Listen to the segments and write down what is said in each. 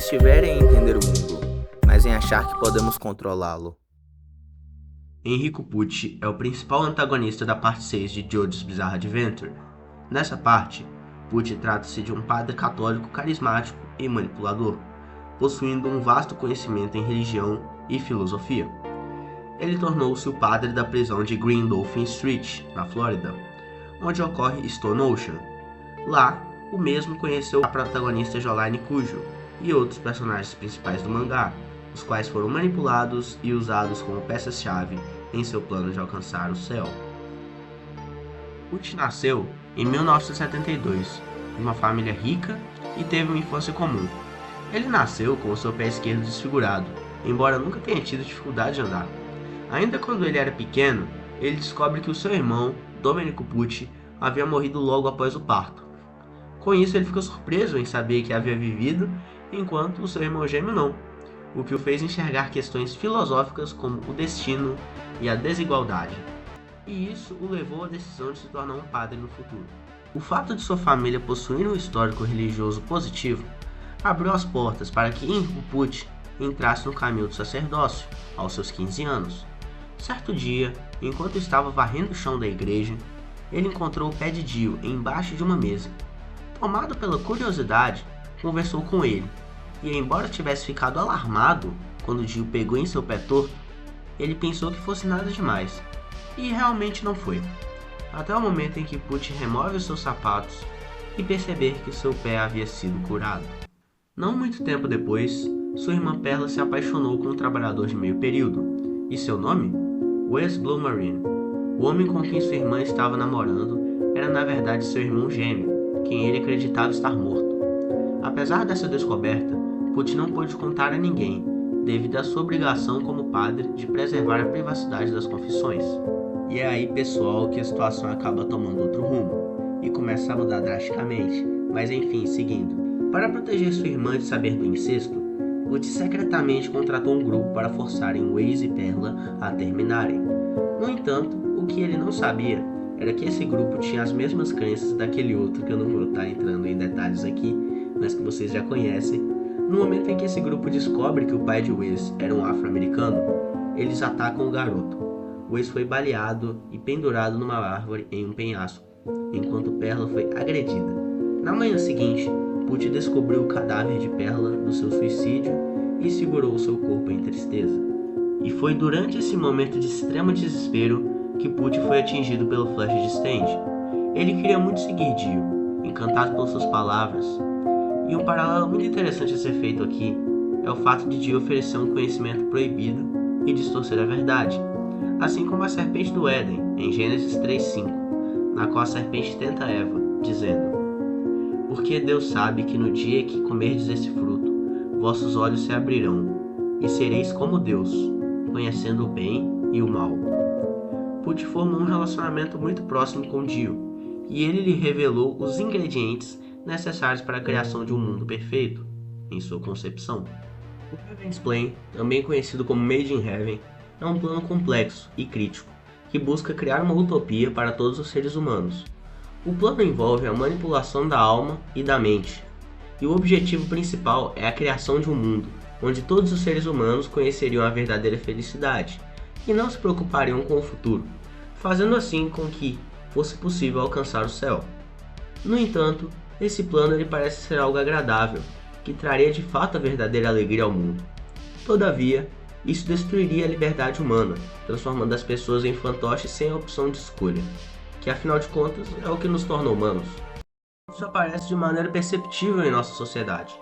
estiver em entender o mundo, mas em achar que podemos controlá-lo. Enrico Pucci é o principal antagonista da parte 6 de JoJo's Bizarre Adventure. Nessa parte, Pucci trata-se de um padre católico carismático e manipulador, possuindo um vasto conhecimento em religião e filosofia. Ele tornou-se o padre da prisão de Green Dolphin Street, na Flórida, onde ocorre Stone Ocean. Lá, o mesmo conheceu a protagonista Jolaine Cujo e outros personagens principais do mangá, os quais foram manipulados e usados como peças-chave em seu plano de alcançar o céu. Pucci nasceu em 1972, em uma família rica e teve uma infância comum. Ele nasceu com o seu pé esquerdo desfigurado, embora nunca tenha tido dificuldade de andar. Ainda quando ele era pequeno, ele descobre que o seu irmão, Domenico Pucci, havia morrido logo após o parto. Com isso, ele ficou surpreso em saber que havia vivido, enquanto o seu irmão gêmeo não, o que o fez enxergar questões filosóficas como o destino e a desigualdade. E isso o levou à decisão de se tornar um padre no futuro. O fato de sua família possuir um histórico religioso positivo abriu as portas para que Enrico Pucci entrasse no caminho do sacerdócio aos seus 15 anos. Certo dia, enquanto estava varrendo o chão da igreja, ele encontrou o pé de Dio embaixo de uma mesa. Tomado pela curiosidade, conversou com ele, e embora tivesse ficado alarmado quando Dio pegou em seu pé torto, ele pensou que fosse nada demais, e realmente não foi, até o momento em que Pucci remove os seus sapatos e perceber que seu pé havia sido curado. Não muito tempo depois, sua irmã Perla se apaixonou com um trabalhador de meio período, e seu nome? Wes Bloomerine. O homem com quem sua irmã estava namorando era na verdade seu irmão gêmeo, quem ele acreditava estar morto. Apesar dessa descoberta, Pucci não pôde contar a ninguém, devido à sua obrigação como padre de preservar a privacidade das confissões. E é aí, pessoal, que a situação acaba tomando outro rumo, e começa a mudar drasticamente, mas enfim, seguindo. Para proteger sua irmã de saber do incesto, Pucci secretamente contratou um grupo para forçarem Wes e Perla a terminarem. No entanto, o que ele não sabia era que esse grupo tinha as mesmas crenças daquele outro que eu não vou estar entrando em detalhes aqui, mas que vocês já conhecem. No momento em que esse grupo descobre que o pai de Wes era um afro-americano, eles atacam o garoto. Wes foi baleado e pendurado numa árvore em um penhasco, enquanto Perla foi agredida. Na manhã seguinte, Pucci descobriu o cadáver de Perla do seu suicídio e segurou seu corpo em tristeza. E foi durante esse momento de extremo desespero que Pucci foi atingido pelo flash de Stand. Ele queria muito seguir Dio, encantado pelas suas palavras. E um paralelo muito interessante a ser feito aqui é o fato de Dio oferecer um conhecimento proibido e distorcer a verdade, assim como a serpente do Éden, em Gênesis 3:5, na qual a serpente tenta Eva, dizendo: porque Deus sabe que no dia que comerdes esse fruto, vossos olhos se abrirão, e sereis como Deus, conhecendo o bem e o mal. Pucci formou um relacionamento muito próximo com Dio, e ele lhe revelou os ingredientes necessários para a criação de um mundo perfeito, em sua concepção. O Heaven's Plan, também conhecido como Made in Heaven, é um plano complexo e crítico, que busca criar uma utopia para todos os seres humanos. O plano envolve a manipulação da alma e da mente, e o objetivo principal é a criação de um mundo onde todos os seres humanos conheceriam a verdadeira felicidade e não se preocupariam com o futuro, fazendo assim com que fosse possível alcançar o céu. No entanto, esse plano ele parece ser algo agradável, que traria de fato a verdadeira alegria ao mundo. Todavia, isso destruiria a liberdade humana, transformando as pessoas em fantoches sem a opção de escolha, que afinal de contas é o que nos torna humanos. Isso aparece de maneira perceptível em nossa sociedade.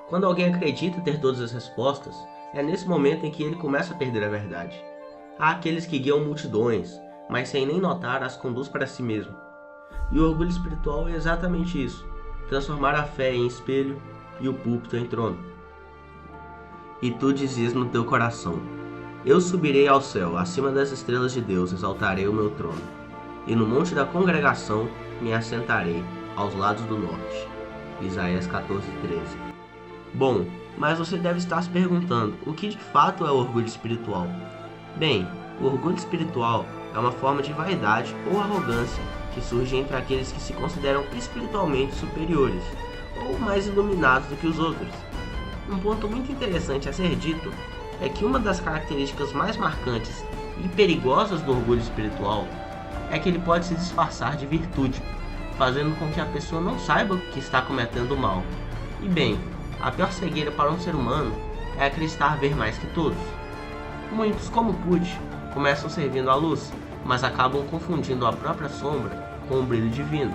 Quando alguém acredita ter todas as respostas, é nesse momento em que ele começa a perder a verdade. Há aqueles que guiam multidões, mas sem nem notar as conduz para si mesmo. E o orgulho espiritual é exatamente isso, transformar a fé em espelho e o púlpito em trono. E tu dizias no teu coração: eu subirei ao céu, acima das estrelas de Deus exaltarei o meu trono, e no monte da congregação me assentarei, aos lados do norte. Isaías 14:13. Bom, mas você deve estar se perguntando, o que de fato é o orgulho espiritual? Bem, o orgulho espiritual é uma forma de vaidade ou arrogância que surge entre aqueles que se consideram espiritualmente superiores, ou mais iluminados do que os outros. Um ponto muito interessante a ser dito é que uma das características mais marcantes e perigosas do orgulho espiritual é que ele pode se disfarçar de virtude, fazendo com que a pessoa não saiba que está cometendo o mal. E bem, a pior cegueira para um ser humano é acreditar ver mais que todos. Muitos, como Pucci, começam servindo à luz, mas acabam confundindo a própria sombra com o brilho divino.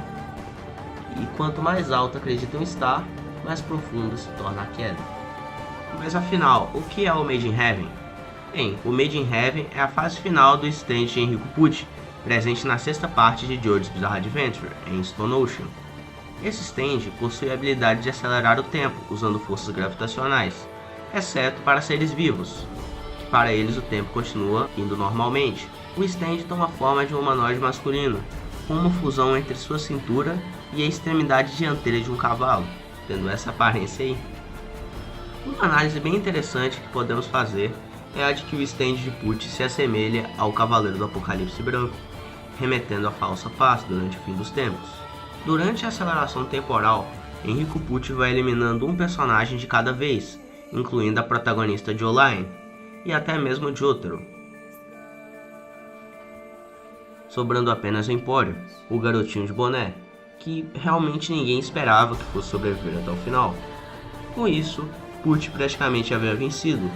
E quanto mais alto acreditam estar, mais profunda se torna a queda. Mas afinal, o que é o Made in Heaven? Bem, o Made in Heaven é a fase final do stand de Enrico Pucci, presente na sexta parte de Jojo's Bizarre Adventure, em Stone Ocean. Esse stand possui a habilidade de acelerar o tempo usando forças gravitacionais, exceto para seres vivos, que para eles o tempo continua indo normalmente. O stand toma a forma de um humanoide masculino, com uma fusão entre sua cintura e a extremidade dianteira de um cavalo, tendo essa aparência aí. Uma análise bem interessante que podemos fazer é a de que o stand de Pucci se assemelha ao Cavaleiro do Apocalipse Branco, remetendo à falsa paz durante o fim dos tempos. Durante a aceleração temporal, Enrico Pucci vai eliminando um personagem de cada vez, incluindo a protagonista Jolene e até mesmo Jotaro, sobrando apenas o Empório, o garotinho de boné, que realmente ninguém esperava que fosse sobreviver até o final. Com isso, Pucci praticamente havia vencido,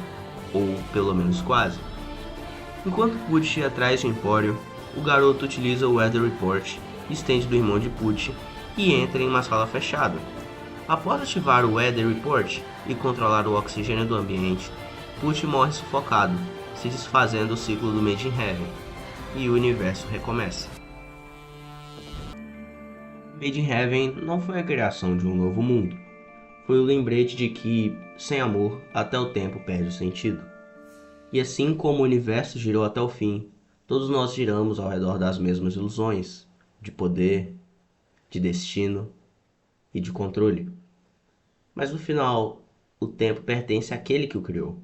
ou pelo menos quase. Enquanto Pucci ia atrás do Empório, o garoto utiliza o Weather Report, stand do irmão de Pucci, e entra em uma sala fechada. Após ativar o Weather Report e controlar o oxigênio do ambiente, Pucci morre sufocado, se desfazendo o ciclo do Made in Heaven, e o universo recomeça. Made in Heaven não foi a criação de um novo mundo, foi o lembrete de que, sem amor, até o tempo perde o sentido. E assim como o universo girou até o fim, todos nós giramos ao redor das mesmas ilusões, de poder, de destino e de controle. Mas no final, o tempo pertence àquele que o criou.